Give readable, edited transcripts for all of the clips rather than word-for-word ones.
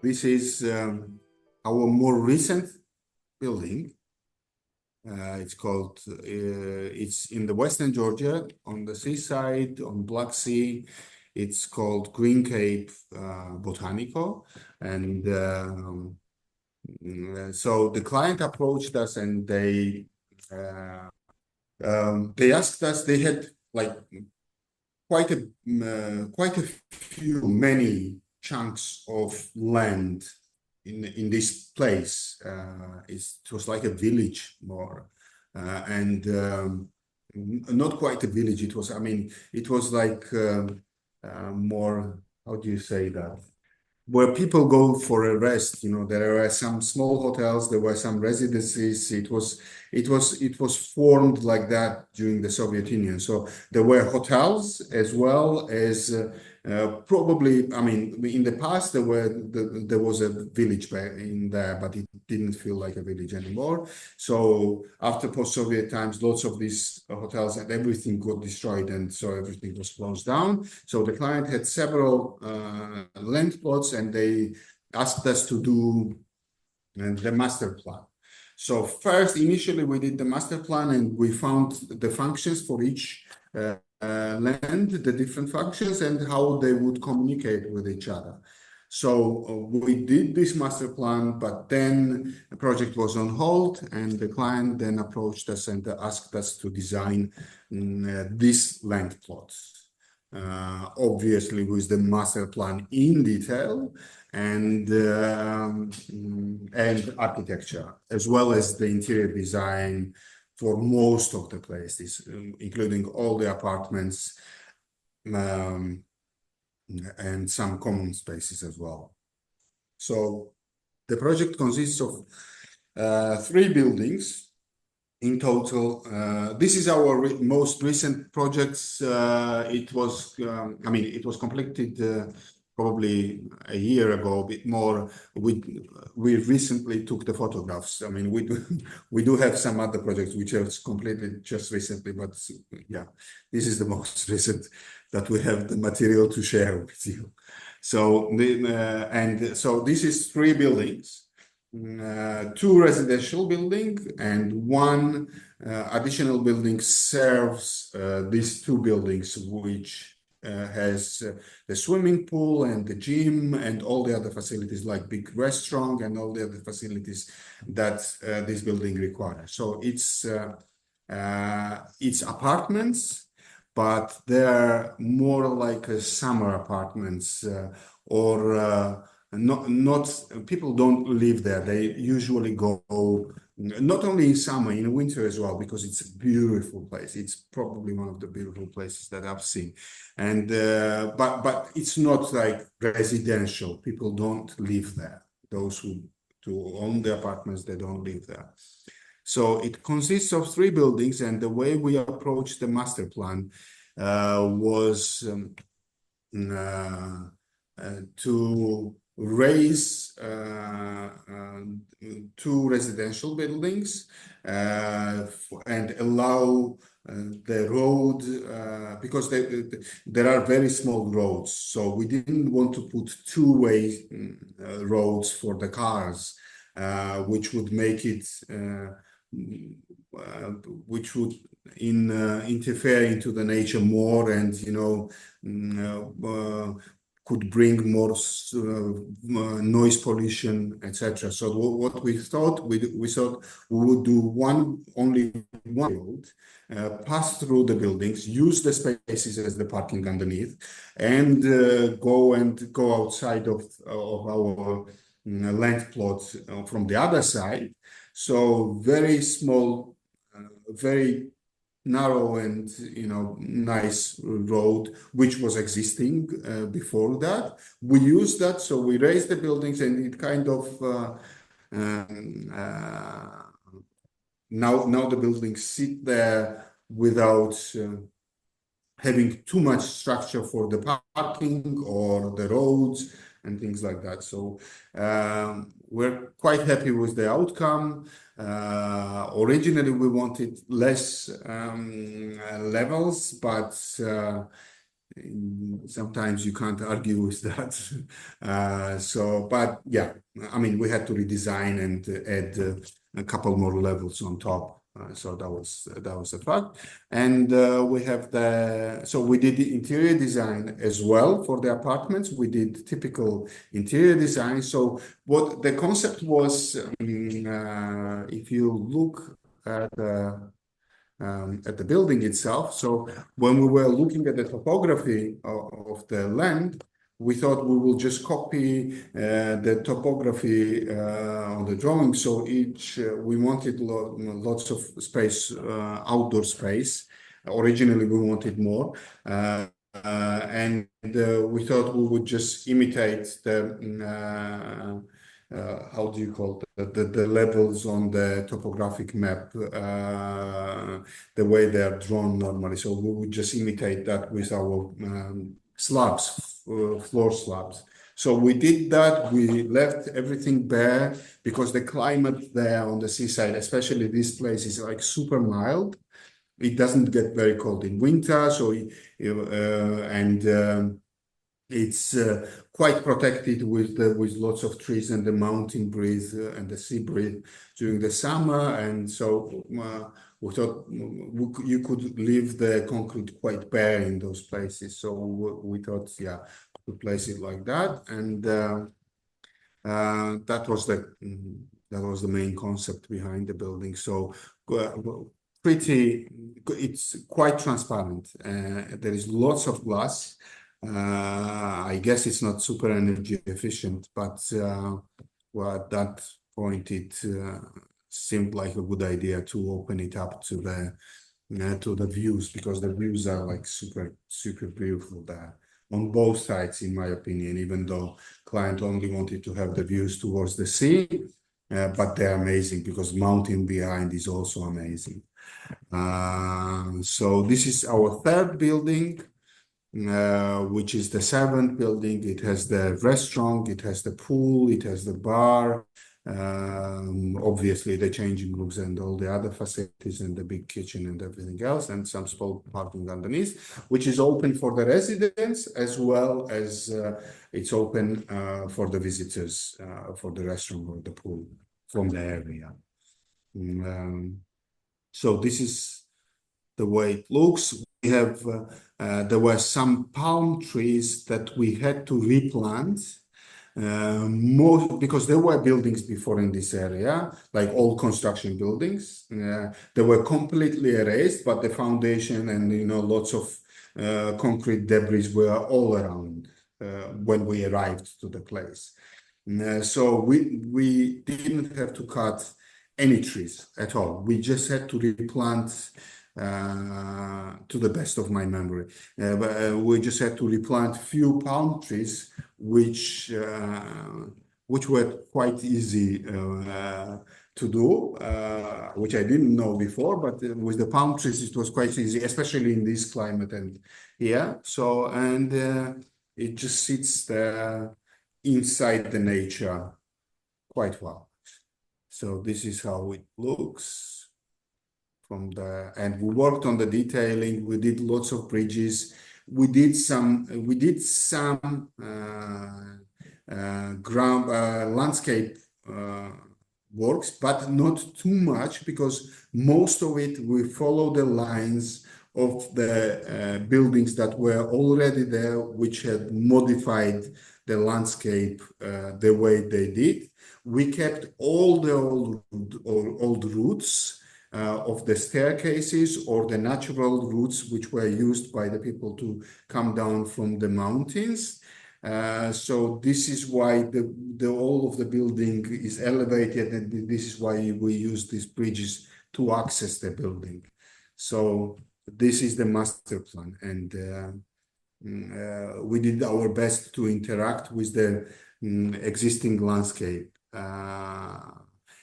This is our more recent building. It's in the Western Georgia, on the seaside, on Black Sea. It's called Green Cape Botanico. And so the client approached us and they asked us, they had like quite a few, many chunks of land in this place. It was like a village more, and not quite a village. It was, I mean, it was like more. How do you say that? Where people go for a rest. You know, there were some small hotels, there were some residences. It was formed like that during the Soviet Union. So there were hotels as well as probably, I mean, in the past there was a village in there, but it didn't feel like a village anymore. So after post-Soviet times, lots of these hotels and everything got destroyed, and so everything was closed down. So the client had several land plots, and they asked us to do the master plan. So first, initially, we did the master plan, and we found the functions for each land, the different functions, and how they would communicate with each other. So we did this master plan, but then the project was on hold, and the client then approached us and asked us to design these land plots. Obviously, with the master plan in detail and architecture, as well as the interior design for most of the places, including all the apartments and some common spaces as well. So the project consists of 3 buildings in total. This is our most recent project. It was, it was completed probably a year ago, a bit more. We recently took the photographs. I mean, we do have some other projects which are completed just recently, but yeah, this is the most recent that we have the material to share with you. So so this is 3 buildings. 2 residential building and 1 additional building serves these 2 buildings, which has the swimming pool and the gym and all the other facilities like big restaurant and all the other facilities that this building requires. So it's apartments, but they're more like summer apartments or not people don't live there. They usually go not only in summer, in winter as well, because it's a beautiful place. It's probably one of the beautiful places that I've seen. And but it's not like residential. People don't live there. Those who own the apartments, they don't live there. So it consists of 3 buildings, and the way we approached the master plan was to raise 2 residential buildings and allow the road because there are very small roads, so we didn't want to put 2-way roads for the cars, which would make it which would interfere into the nature more, and could bring more noise pollution, etc. So what we thought, we thought we would do only one road, pass through the buildings, use the spaces as the parking underneath, and go outside of our land plot from the other side. So very small, very narrow and nice road which was existing before that. We used that, so we raised the buildings, and it kind of now the buildings sit there without having too much structure for the parking or the roads and things like that. So we're quite happy with the outcome. Originally, we wanted less levels, but sometimes you can't argue with that. But yeah, I mean, we had to redesign and add a couple more levels on top. So that was a fact. And we did the interior design as well for the apartments. We did typical interior design. So what the concept was, if you look at the building itself. So when we were looking at the topography of the land, we thought we will just copy the topography on the drawing. So we wanted lots of space, outdoor space. Originally, we wanted more. And we thought we would just imitate how do you call the levels on the topographic map, the way they are drawn normally. So we would just imitate that with our slabs, floor slabs. So we did that. We left everything bare because the climate there on the seaside, especially this place, is like super mild. It doesn't get very cold in winter. So it's quite protected with lots of trees and the mountain breeze and the sea breeze during the summer. And so we thought you could leave the concrete quite bare in those places. So we thought, yeah, to place it like that. And that was the main concept behind the building. So it's quite transparent. There is lots of glass. I guess it's not super energy efficient, but at that point it seemed like a good idea to open it up to the views, because the views are like super beautiful there on both sides, in my opinion, even though client only wanted to have the views towards the sea, but they're amazing because mountain behind is also amazing. So this is our third building, which is the seventh building. It has the restaurant, it has the pool, it has the bar, obviously the changing rooms and all the other facilities and the big kitchen and everything else, and some small parking underneath, which is open for the residents as well as it's open for the visitors, for the restaurant or the pool from the area. So this is the way it looks. We have there were some palm trees that we had to replant, more because there were buildings before in this area, like old construction buildings. They were completely erased, but the foundation and lots of concrete debris were all around when we arrived to the place. So we didn't have to cut any trees at all. We just had to replant, to the best of my memory. We just had to replant few palm trees, which were quite easy to do, which I didn't know before, but with the palm trees, it was quite easy, especially in this climate and here. So, it just sits there inside the nature quite well. So this is how it looks from and we worked on the detailing. We did lots of bridges. We did some ground landscape works, but not too much, because most of it we follow the lines of the buildings that were already there, which had modified the landscape the way they did. We kept all the old routes of the staircases or the natural routes which were used by the people to come down from the mountains. So this is why the whole of the building is elevated, and this is why we use these bridges to access the building. So this is the master plan, and we did our best to interact with the existing landscape.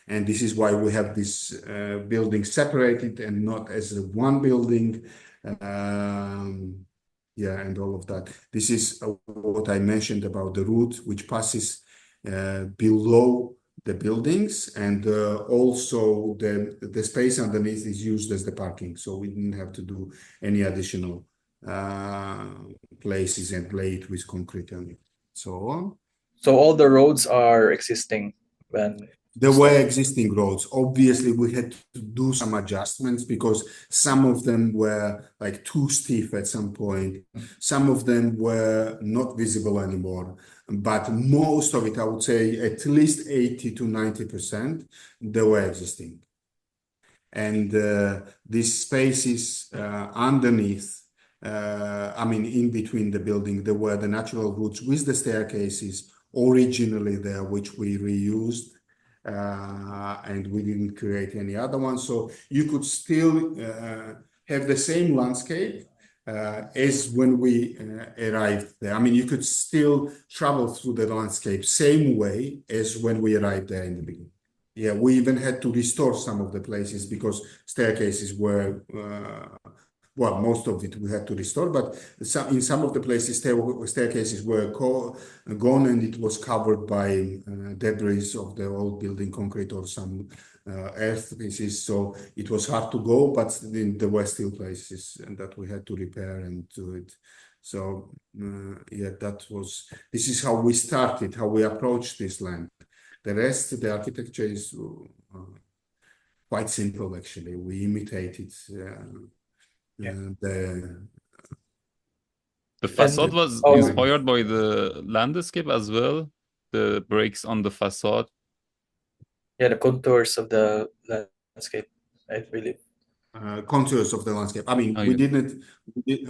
And this is why we have this building separated and not as one building. Yeah, and all of that. This is what I mentioned about the route, which passes below the buildings, and also the space underneath is used as the parking. So we didn't have to do any additional places and lay it with concrete and so on. So all the roads are existing when There were existing roads. Obviously, we had to do some adjustments because some of them were like too stiff at some point. Some of them were not visible anymore. But most of it, I would say at least 80 to 90%, they were existing. And these spaces underneath, I mean, in between the building, there were the natural roots with the staircases originally there, which we reused. And we didn't create any other ones. So you could still have the same landscape as when we arrived there. I mean, you could still travel through the landscape same way as when we arrived there in the beginning. Yeah, we even had to restore some of the places because staircases were, well, most of it we had to restore, but in some of the places staircases were gone and it was covered by debris of the old building, concrete or some earth pieces. So it was hard to go, but there were still places and that we had to repair and do it. So yeah, this is how we started, how we approached this land. The rest, the architecture is quite simple, actually. We imitated the facade was inspired by the landscape as well, the breaks on the facade. Yeah, the contours of the landscape, I believe. Contours of the landscape. I mean,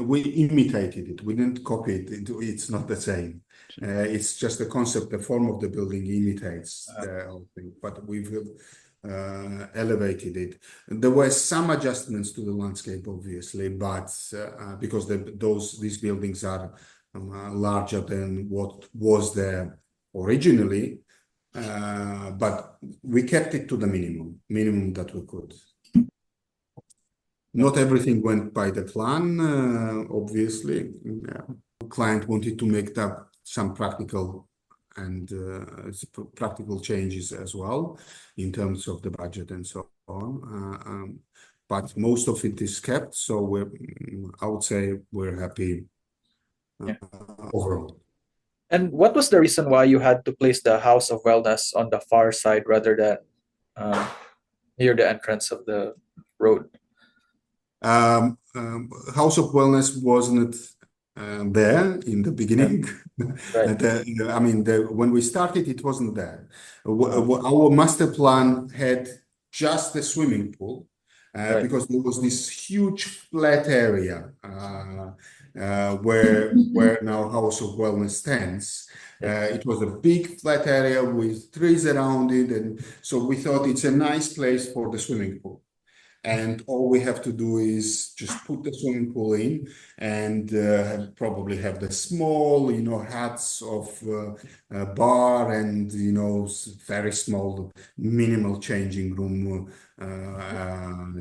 we imitated it. We didn't copy it. It's not the same. It's just the concept, the form of the building imitates the whole thing, but we've elevated it. There were some adjustments to the landscape, obviously, but because these buildings are larger than what was there originally, but we kept it to the minimum that we could. Not everything went by the plan, obviously. Client wanted to make some practical changes as well in terms of the budget and so on. But most of it is kept, so I would say we're happy overall. And what was the reason why you had to place the House of Wellness on the far side rather than near the entrance of the road? House of Wellness wasn't there in the beginning. Right. I mean, when we started, it wasn't there. Our master plan had just the swimming pool because there was this huge flat area where now House of Wellness stands. It was a big flat area with trees around it, and so we thought it's a nice place for the swimming pool. And all we have to do is just put the swimming pool in and probably have the small, huts of bar and, very small, minimal changing room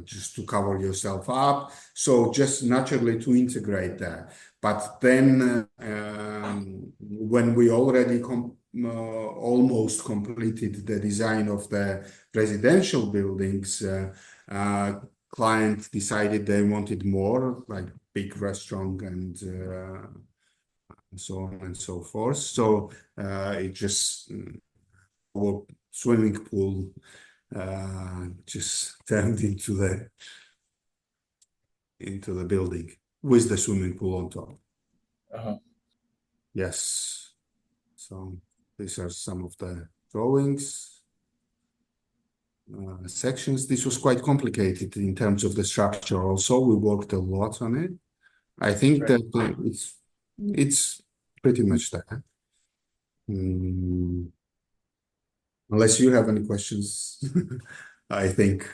just to cover yourself up. So just naturally to integrate that. But then when we already almost completed the design of the residential buildings, client decided they wanted more, like big restaurant and so on and so forth. So it just our swimming pool just turned into the building with the swimming pool on top. Yes. So these are some of the drawings. Sections. This was quite complicated in terms of the structure. Also, we worked a lot on it. I think that it's pretty much there. Unless you have any questions, I think.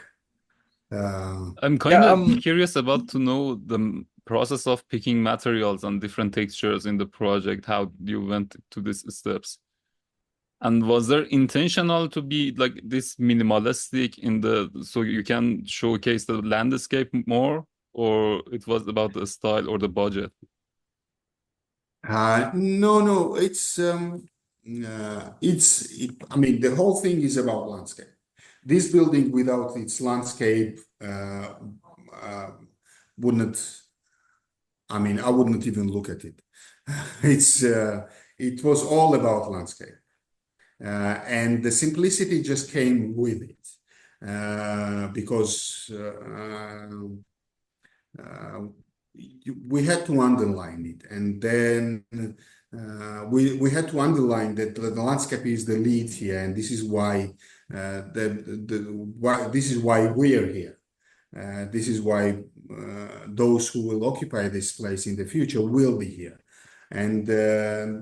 I'm kind of curious about to know the process of picking materials and different textures in the project. How you went to these steps? And was there intentional to be like this minimalistic so you can showcase the landscape more, or it was about the style or the budget? No, I mean, the whole thing is about landscape. This building without its landscape wouldn't I mean, I wouldn't even look at it. It was all about landscape. And the simplicity just came with it because we had to underline it, and then we had to underline that the landscape is the lead here, and this is why this is why we are here. This is why those who will occupy this place in the future will be here. And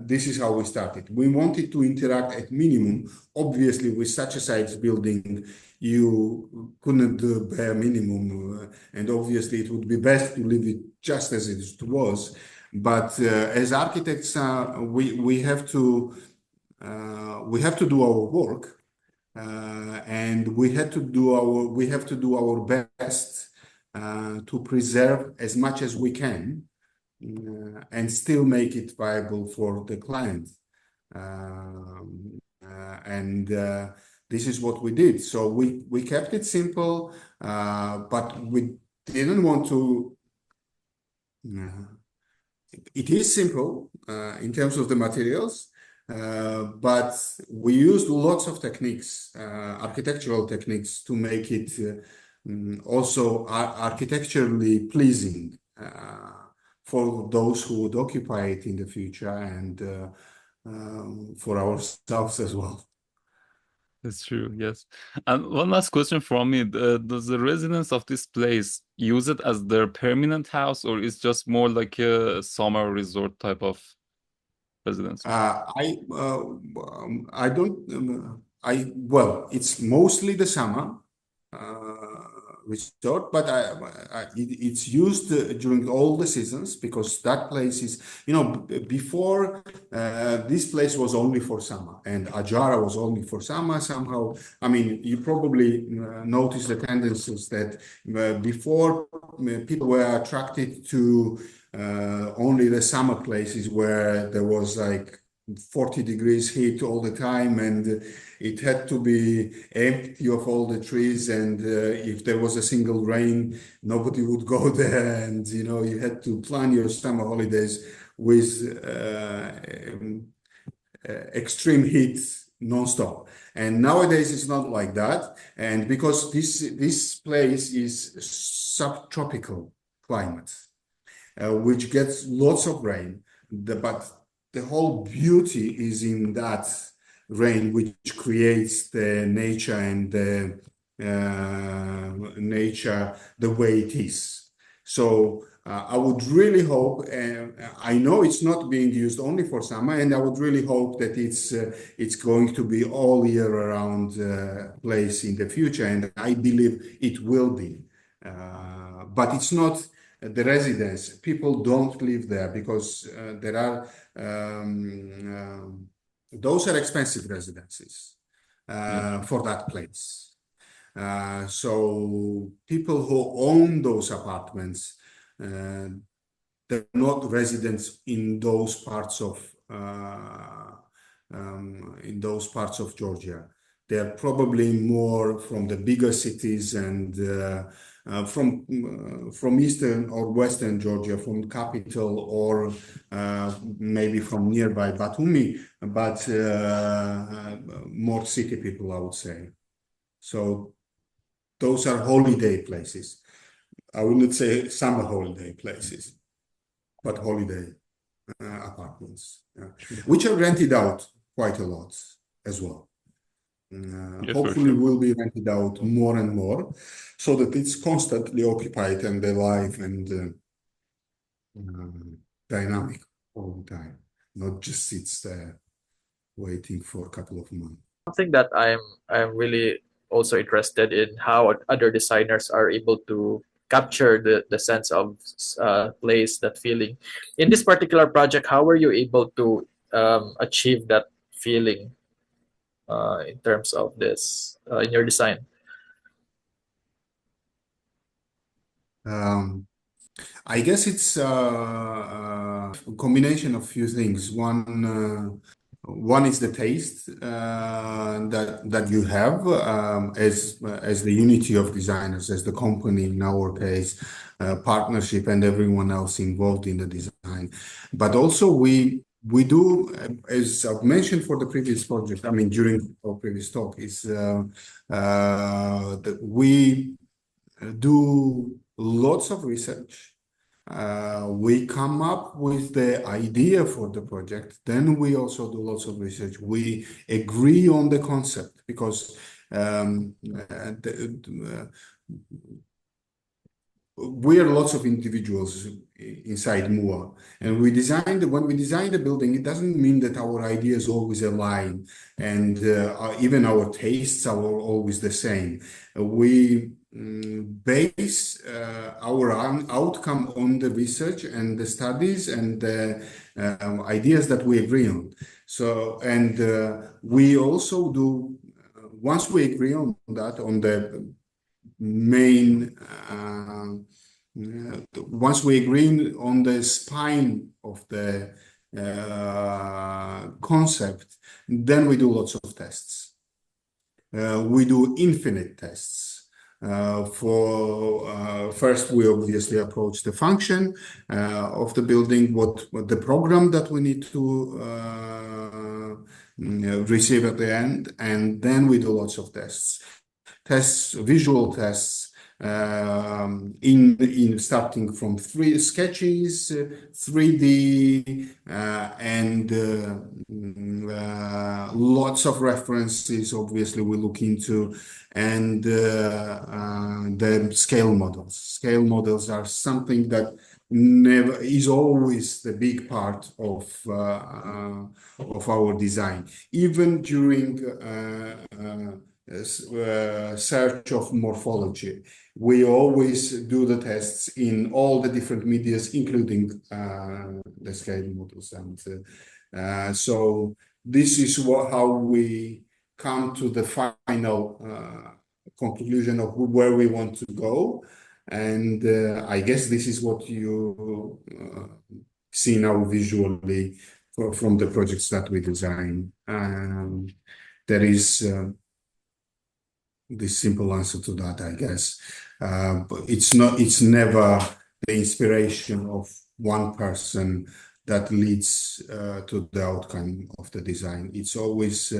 this is how we started. We wanted to interact at minimum. Obviously, with such a size building, you couldn't do bare minimum. And obviously, it would be best to leave it just as it was. But as architects, we have to do our work. And we have to do our best to preserve as much as we can and still make it viable for the client. And this is what we did. So we kept it simple, but we didn't want to. It is simple in terms of the materials. But we used lots of techniques, architectural techniques, to make it also architecturally pleasing for those who would occupy it in the future, and for ourselves as well. That's true, yes. And one last question from me. Does the residents of this place use it as their permanent house, or is just more like a summer resort type of residence? I don't. Well, it's mostly the summer resort, but it's used during all the seasons, because that place is, before this place was only for summer, and Ajara was only for summer somehow. I mean, you probably notice the tendencies that before people were attracted to only the summer places where there was like 40 degrees heat all the time, and it had to be empty of all the trees, and if there was a single rain, nobody would go there, and you had to plan your summer holidays with extreme heat non-stop. And nowadays it's not like that, and because this place is subtropical climate, which gets lots of rain, but the whole beauty is in that rain, which creates the nature and the nature the way it is. So I would really hope, I know it's not being used only for summer, and I would really hope that it's going to be all year round place in the future, and I believe it will be. But it's not the residence. People don't live there because there are those are expensive residences for that place. So people who own those apartments, they're not residents in those parts of Georgia. They're probably more from the bigger cities and from eastern or western Georgia, from capital, or maybe from nearby Batumi, but more city people, I would say. So those are holiday places. I wouldn't say summer holiday places, but holiday apartments, which are rented out quite a lot as well. Hopefully will be rented out more and more, so that it's constantly occupied and alive and dynamic all the time, not just sits there waiting for a couple of months. Something that I'm really also interested in, how other designers are able to capture the sense of place, that feeling. In this particular project, how were you able to achieve that feeling in terms of this in your design? I guess it's a combination of few things. One, One is the taste that you have as the unity of designers, as the company in our case, partnership, and everyone else involved in the design. But also we do, as I've mentioned for the previous project, I mean during our previous talk, is that we do lots of research. We come up with the idea for the project. Then we also do lots of research. We agree on the concept because we are lots of individuals inside MUA, and when we design the building, it doesn't mean that our ideas always align, and even our tastes are always the same. We base our outcome on the research and the studies and the ideas that we agree on. So, and we also do, once we agree on that, on the main, once we agree on the spine of the concept, then we do lots of tests. We do infinite tests. First, we obviously approach the function of the building, what the program that we need to receive at the end, and then we do lots of tests. Visual tests, in starting from 3 sketches, 3D, and lots of references, obviously, we look into, and the scale models. Scale models are something that never is always the big part of our design. Even during search of morphology, we always do the tests in all the different medias, including the scale models, and so this is how we come to the final conclusion of where we want to go, and I guess this is what you see now visually from the projects that we design. There is the simple answer to that, I guess. But it's never the inspiration of one person that leads to the outcome of the design. It's always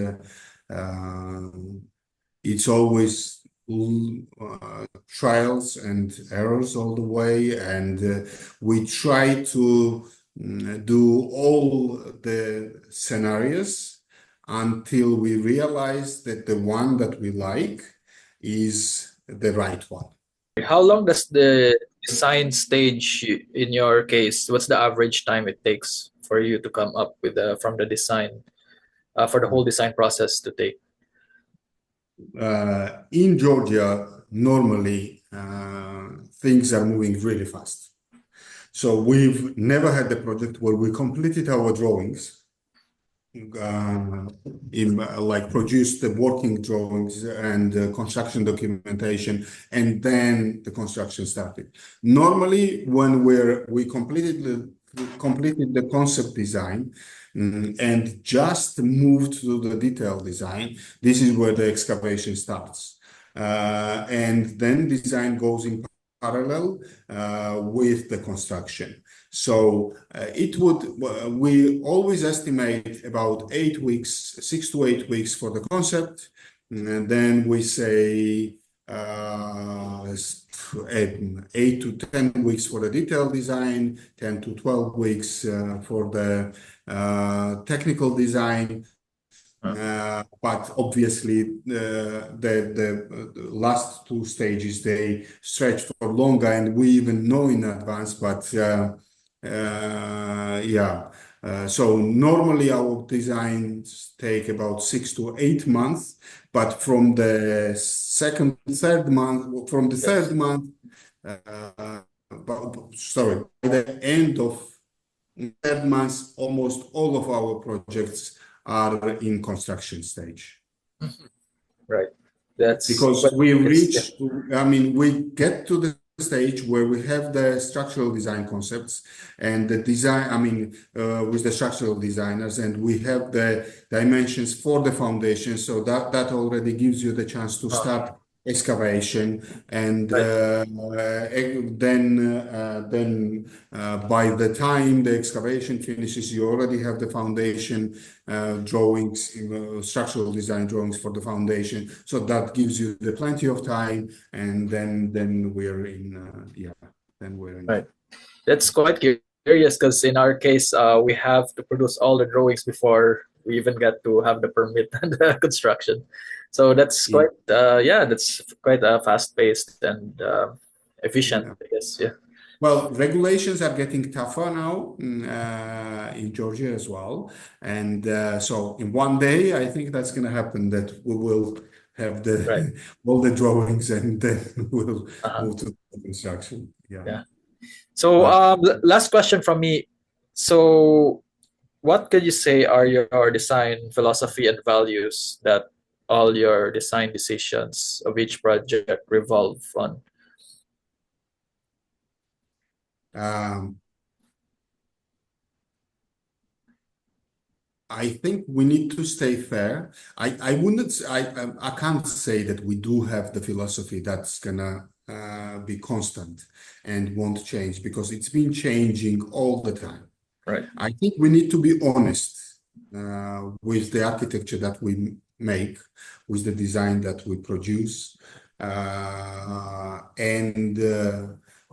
trials and errors all the way, and we try to do all the scenarios until we realize that the one that we like is the right one. How long does the design stage, in your case, what's the average time it takes for you to come up with from the design, for the whole design process to take? In Georgia, normally things are moving really fast. So we've never had a project where we completed our drawings, produced the working drawings and construction documentation, and then the construction started. Normally, when we completed the concept design and just moved to the detail design, this is where the excavation starts, and then design goes in parallel with the construction. So we always estimate about 8 weeks, 6 to 8 weeks for the concept, and then we say 8 to 10 weeks for the detailed design, 10 to 12 weeks for the technical design. But obviously, the last 2 stages, they stretch for longer, and we even know in advance, but so normally our designs take about 6 to 8 months, but from the third month, by the end of 3rd month, almost all of our projects are in construction stage. Right. That's because we get to the stage where we have the structural design concepts and the design, with the structural designers, and we have the dimensions for the foundation. So that already gives you the chance to start excavation, and then by the time the excavation finishes, you already have the foundation drawings, structural design drawings for the foundation. So that gives you the plenty of time, and then we're in, then we're in. Right. That's quite curious because in our case, we have to produce all the drawings before we even get to have the permit and the construction. So that's quite, that's quite fast-paced and efficient, I guess. Yeah. Well, regulations are getting tougher now in Georgia as well. And so in one day, I think that's going to happen, that we will have all the drawings, and then we'll move to the construction. Yeah. So last question from me. So what could you say are your design philosophy and values that all your design decisions of each project revolve on? I think we need to stay fair. I can't say that we do have the philosophy that's gonna be constant and won't change, because it's been changing all the time. Right. I think we need to be honest with the architecture that we make, with the design that we produce, and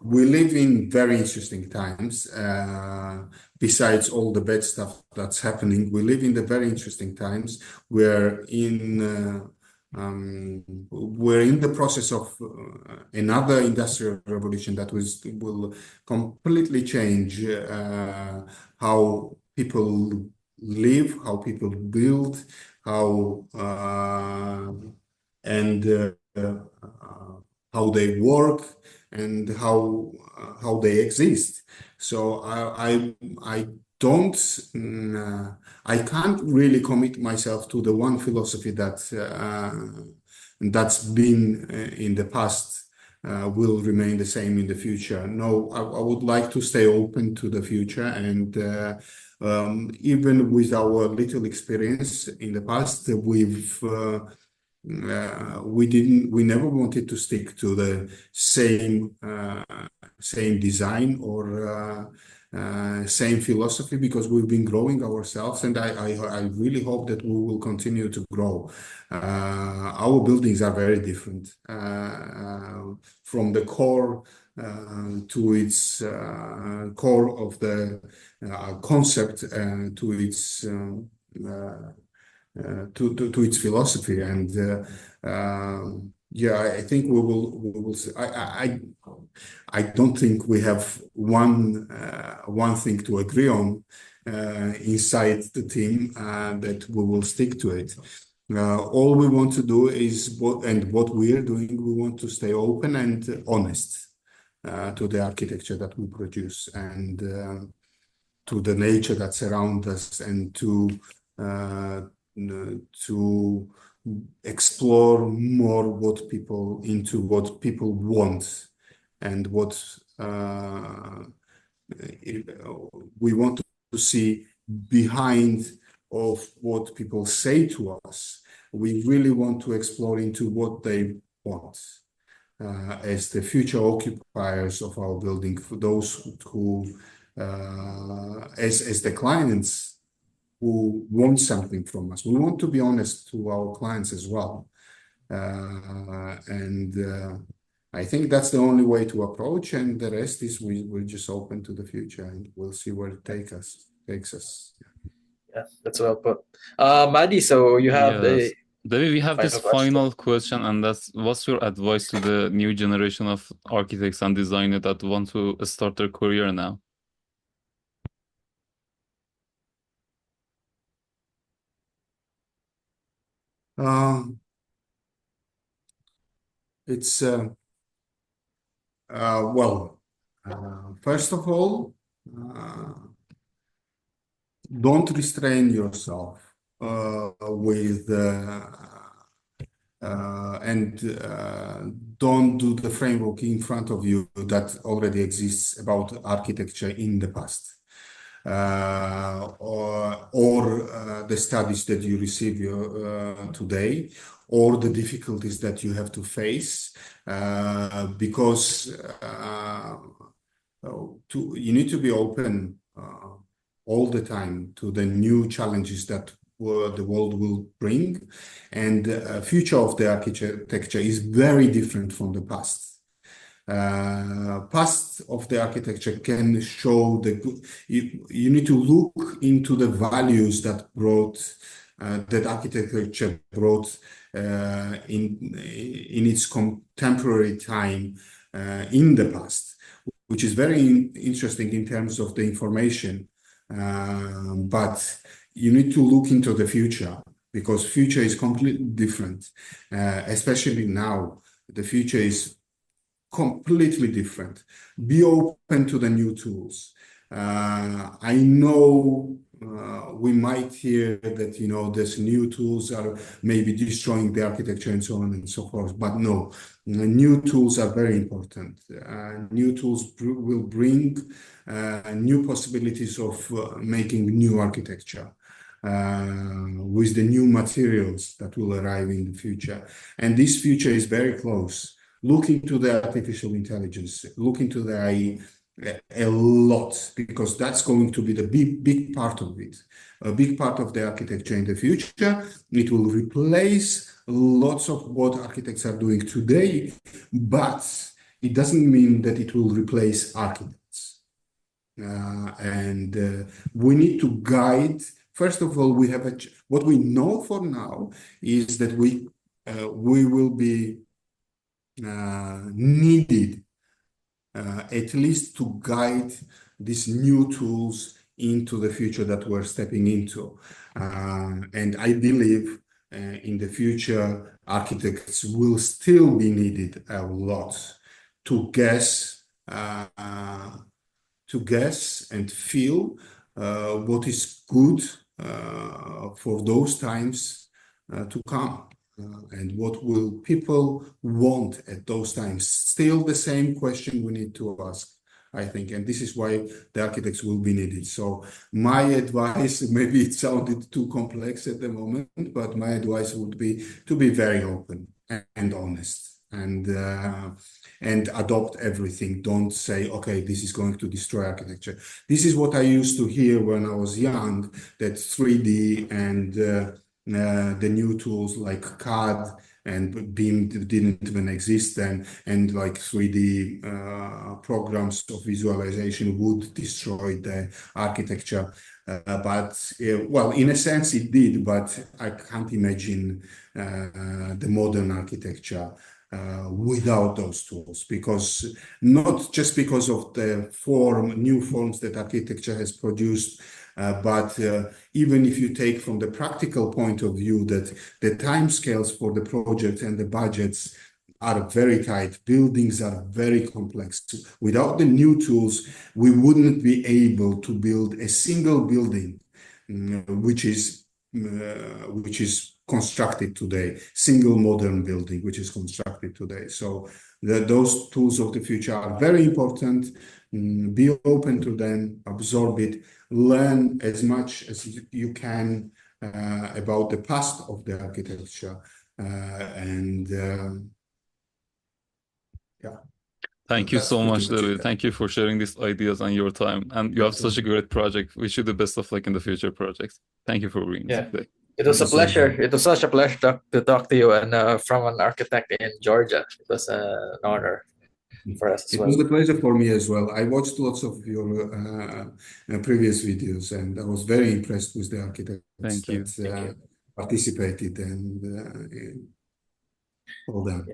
we live in very interesting times. Besides all the bad stuff that's happening, we live in the very interesting times. We're in the process of another industrial revolution that will completely change how people live, how people build, how they work, and how they exist. So I don't, I can't really commit myself to the one philosophy that's been in the past will remain the same in the future. No, I would like to stay open to the future, and even with our little experience in the past, we never wanted to stick to the same design or same philosophy, because we've been growing ourselves, and I really hope that we will continue to grow. Our buildings are very different from the core to its core of the concept, to its to its philosophy, and I think we will see. I don't think we have one thing to agree on inside the team, that we will stick to it. All we want to do is what we are doing. We want to stay open and honest to the architecture that we produce, and to the nature that surrounds us, and to explore more what people want, and what we want to see behind of what people say to us. We really want to explore into what they want as the future occupiers of our building, for those who as the clients who want something from us. We want to be honest to our clients as well. And I think that's the only way to approach, and the rest is we're just open to the future, and we'll see where it takes us. Yeah, that's well put. Maddie, so you have Devi, we have this final question, and that's: what's your advice to the new generation of architects and designers that want to start their career now? It's well, first of all, don't restrain yourself with don't do the framework in front of you that already exists about architecture in the past. Or the studies that you receive today, or the difficulties that you have to face, because you need to be open all the time to the new challenges that the world will bring, and the future of the architecture is very different from the past. Past of the architecture can show you need to look into the values that that architecture brought in its contemporary time in the past, which is very interesting in terms of the information. But you need to look into the future, because future is completely different, especially now. The future is completely different. Be open to the new tools. I know we might hear that, these new tools are maybe destroying the architecture and so on and so forth, but no, new tools are very important. New tools will bring new possibilities of making new architecture with the new materials that will arrive in the future. And this future is very close. Look into the artificial intelligence, look into the AI a lot, because that's going to be the big part of it, a big part of the architecture in the future. It will replace lots of what architects are doing today, but it doesn't mean that it will replace architects. We need to guide. First of all, we have what we know for now is that we will be needed at least to guide these new tools into the future that we're stepping into. And I believe in the future, architects will still be needed a lot to guess and feel what is good for those times to come. And what will people want at those times? Still the same question we need to ask, I think. And this is why the architects will be needed. So my advice, maybe it sounded too complex at the moment, but my advice would be to be very open and honest, and adopt everything. Don't say, okay, this is going to destroy architecture. This is what I used to hear when I was young, that 3D and the new tools like CAD and BIM didn't even exist then, and like 3D programs of visualization would destroy the architecture. But well, in a sense it did, but I can't imagine the modern architecture without those tools, because not just because of the new forms that architecture has produced, but even if you take from the practical point of view, that the timescales for the project and the budgets are very tight, buildings are very complex. Without the new tools, we wouldn't be able to build a single building which is constructed today, single modern building which is constructed today. So those tools of the future are very important. Be open to them, absorb it, learn as much as you can about the past of the architecture, yeah. Thank you so much, Devi. Thank you for sharing these ideas and your time. And you have such a great project. Wish you the best of luck in the future projects. Thank you for being here today. It was a pleasure. It was such a pleasure to talk to you, and from an architect in Georgia. It was an honor for us as well. It was a pleasure for me as well. I watched lots of your previous videos, and I was very impressed with the architects that participated, and all that.